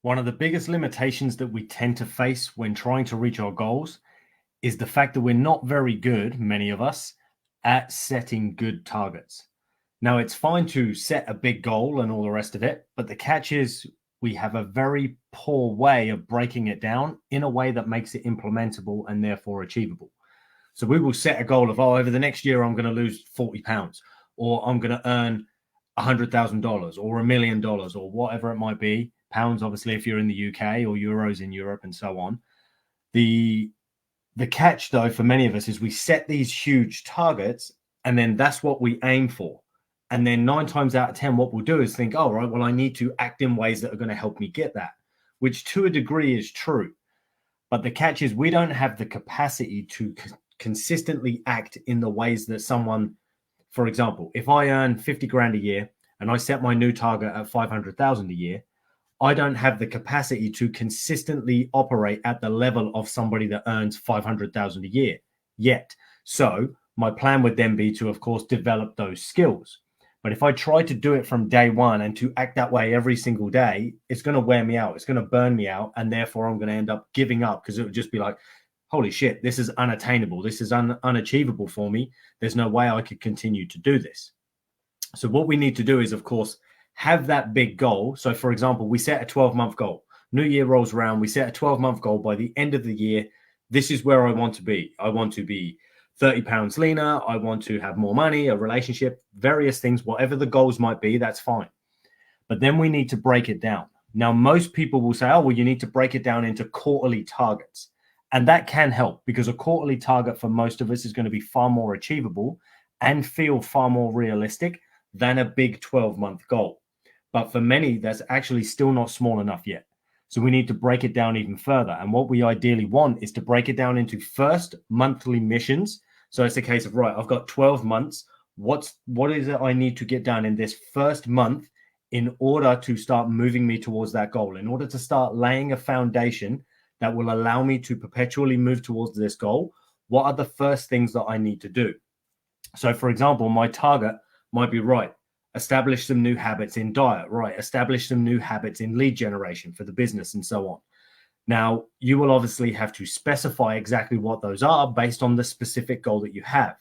One of the biggest limitations that we tend to face when trying to reach our goals is the fact that we're not very good, many of us, at setting good targets. Now, it's fine to set a big goal and all the rest of it, but the catch is we have a very poor way of breaking it down in a way that makes it implementable and therefore achievable. So we will set a goal of, over the next year, I'm going to lose 40 pounds, or I'm going to earn $100,000 or $1,000,000 or whatever it might be. Pounds, obviously, if you're in the UK, or euros in Europe and so on. The catch, though, for many of us is we set these huge targets and then that's what we aim for. And then 9 times out of 10, what we'll do is think, oh, right, well, I need to act in ways that are going to help me get that, which to a degree is true. But the catch is we don't have the capacity to consistently act in the ways that someone, for example, if I earn 50 grand a year and I set my new target at 500,000 a year, I don't have the capacity to consistently operate at the level of somebody that earns 500,000 a year yet. So my plan would then be to, of course, develop those skills. But if I try to do it from day one and to act that way every single day, it's going to wear me out. It's going to burn me out. And therefore, I'm going to end up giving up because it would just be like, holy shit, this is unattainable. This is unachievable for me. There's no way I could continue to do this. So what we need to do is, of course, have that big goal. So, for example, we set a 12-month goal. New year rolls around. We set a 12-month goal. By the end of the year, this is where I want to be. I want to be 30 pounds leaner. I want to have more money, a relationship, various things, whatever the goals might be, that's fine. But then we need to break it down. Now, most people will say, oh, well, you need to break it down into quarterly targets. And that can help because a quarterly target for most of us is going to be far more achievable and feel far more realistic than a big 12-month goal. But for many, that's actually still not small enough yet. So we need to break it down even further. And what we ideally want is to break it down into first monthly missions. So it's a case of, right, I've got 12 months. What is it I need to get done in this first month in order to start moving me towards that goal, in order to start laying a foundation that will allow me to perpetually move towards this goal? What are the first things that I need to do? So, for example, my target might be, right, establish some new habits in diet, right? Establish some new habits in lead generation for the business and so on. Now, you will obviously have to specify exactly what those are based on the specific goal that you have.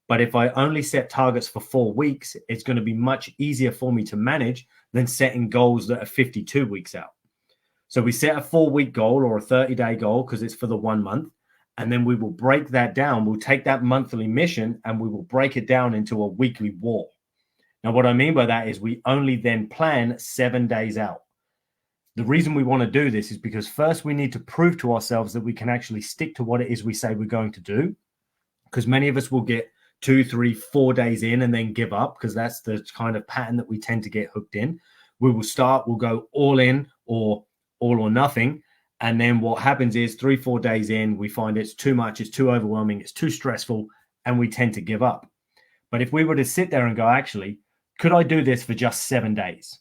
But if I only set targets for 4 weeks, it's going to be much easier for me to manage than setting goals that are 52 weeks out. So we set a 4-week goal or a 30-day goal because it's for the 1 month. And then we will break that down. We'll take that monthly mission and we will break it down into a weekly war. Now, what I mean by that is we only then plan 7 days out. The reason we want to do this is because first we need to prove to ourselves that we can actually stick to what it is we say we're going to do. Because many of us will get 2, 3, 4 days in and then give up because that's the kind of pattern that we tend to get hooked in. We will start, we'll go all in or all or nothing. And then what happens is 3, 4 days in, we find it's too much, it's too overwhelming, it's too stressful, and we tend to give up. But if we were to sit there and go, actually, could I do this for just 7 days?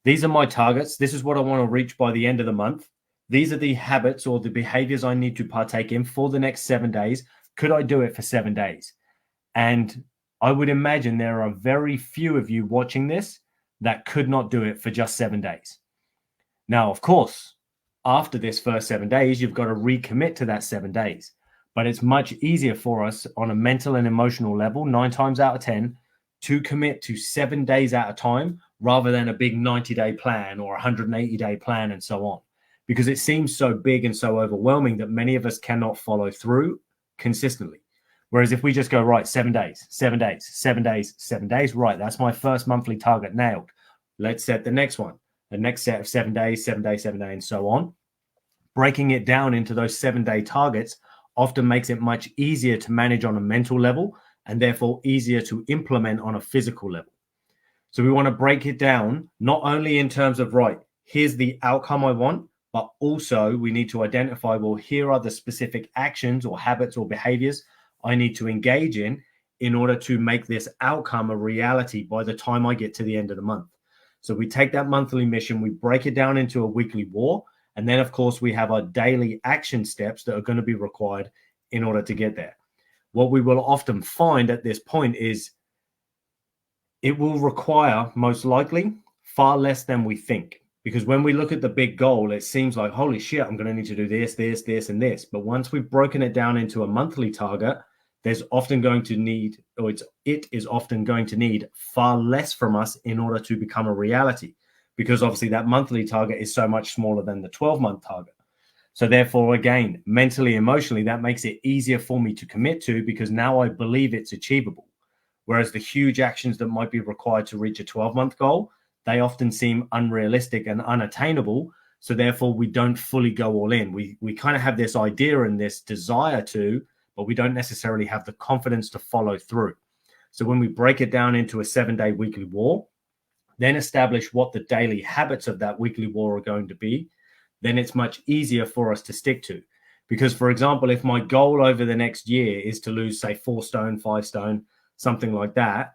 These are my targets. This is what I want to reach by the end of the month. These are the habits or the behaviors I need to partake in for the next 7 days. Could I do it for 7 days? And I would imagine there are very few of you watching this that could not do it for just 7 days. Now, of course, after this first 7 days, you've got to recommit to that 7 days. But it's much easier for us on a mental and emotional level, 9 times out of 10, to commit to 7 days at a time rather than a big 90-day plan or 180-day plan and so on, because it seems so big and so overwhelming that many of us cannot follow through consistently. Whereas if we just go, right, 7 days, 7 days, 7 days, 7 days, right, that's my first monthly target nailed. Let's set the next one, the next set of 7 days, 7 days, 7 days, and so on. Breaking it down into those 7-day targets often makes it much easier to manage on a mental level and therefore easier to implement on a physical level. So we want to break it down, not only in terms of, right, here's the outcome I want, but also we need to identify, well, here are the specific actions or habits or behaviors I need to engage in order to make this outcome a reality by the time I get to the end of the month. So we take that monthly mission, we break it down into a weekly war, and then, of course, we have our daily action steps that are going to be required in order to get there. What we will often find at this point is it will require, most likely, far less than we think, Because when we look at the big goal, it seems like, holy shit, I'm going to need to do this, this, this, and this. But once we've broken it down into a monthly target, there's often going to need, or it is often going to need far less from us in order to become a reality. Because obviously that monthly target is so much smaller than the 12-month target. So therefore, again, mentally, emotionally, that makes it easier for me to commit to, because now I believe it's achievable. Whereas the huge actions that might be required to reach a 12-month goal, they often seem unrealistic and unattainable. So therefore, we don't fully go all in. We kind of have this idea and this desire to, but we don't necessarily have the confidence to follow through. So when we break it down into a 7-day weekly war, then establish what the daily habits of that weekly war are going to be, then it's much easier for us to stick to. Because, for example, if my goal over the next year is to lose, say, 4 stone, 5 stone, something like that,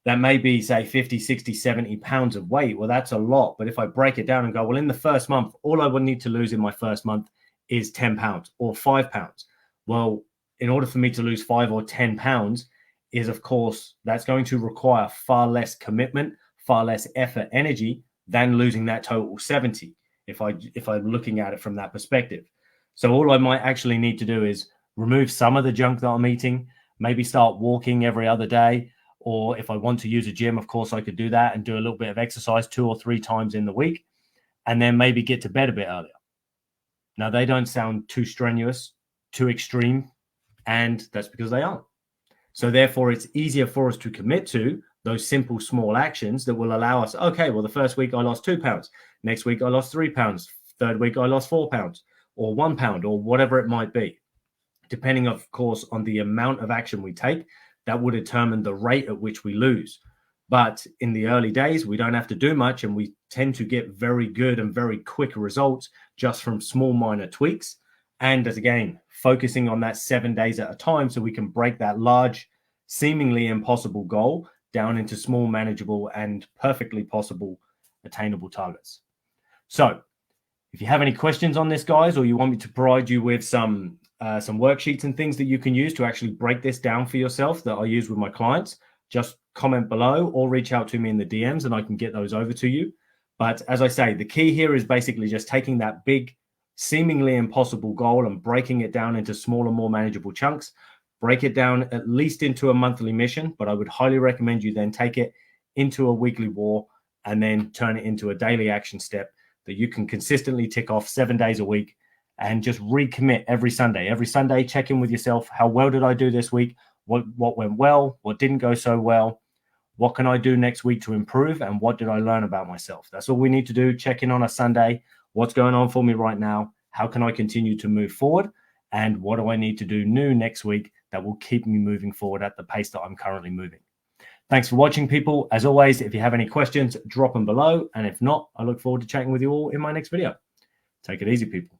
that may be, say, 50, 60, 70 pounds of weight. Well, that's a lot. But if I break it down and go, well, in the first month, all I would need to lose in my first month is 10 pounds or 5 pounds. Well, in order for me to lose 5 or 10 pounds is, of course, that's going to require far less commitment, far less effort, energy than losing that total 70. If I'm looking at it from that perspective. So all I might actually need to do is remove some of the junk that I'm eating, maybe start walking every other day. Or if I want to use a gym, of course, I could do that and do a little bit of exercise 2 or 3 times in the week, and then maybe get to bed a bit earlier. Now, they don't sound too strenuous, too extreme, and that's because they aren't. So therefore, it's easier for us to commit to those simple, small actions that will allow us, okay, well, the first week I lost 2 pounds. Next week I lost 3 pounds. Third week I lost 4 pounds or 1 pound or whatever it might be. Depending, of course, on the amount of action we take, that will determine the rate at which we lose. But in the early days, we don't have to do much, and we tend to get very good and very quick results just from small, minor tweaks. And as again, focusing on that 7 days at a time so we can break that large, seemingly impossible goal down into small, manageable, and perfectly possible, attainable targets. So if you have any questions on this, guys, or you want me to provide you with some worksheets and things that you can use to actually break this down for yourself that I use with my clients, just comment below or reach out to me in the DMs and I can get those over to you. But as I say, the key here is basically just taking that big, seemingly impossible goal and breaking it down into smaller, more manageable chunks. Break it down at least into a monthly mission, but I would highly recommend you then take it into a weekly war and then turn it into a daily action step that you can consistently tick off 7 days a week and just recommit every Sunday. Every Sunday, check in with yourself. How well did I do this week? What went well? What didn't go so well? What can I do next week to improve? And what did I learn about myself? That's all we need to do. Check in on a Sunday. What's going on for me right now? How can I continue to move forward? And what do I need to do new next week that will keep me moving forward at the pace that I'm currently moving? Thanks for watching, people. As always, if you have any questions, drop them below. And if not, I look forward to chatting with you all in my next video. Take it easy, people.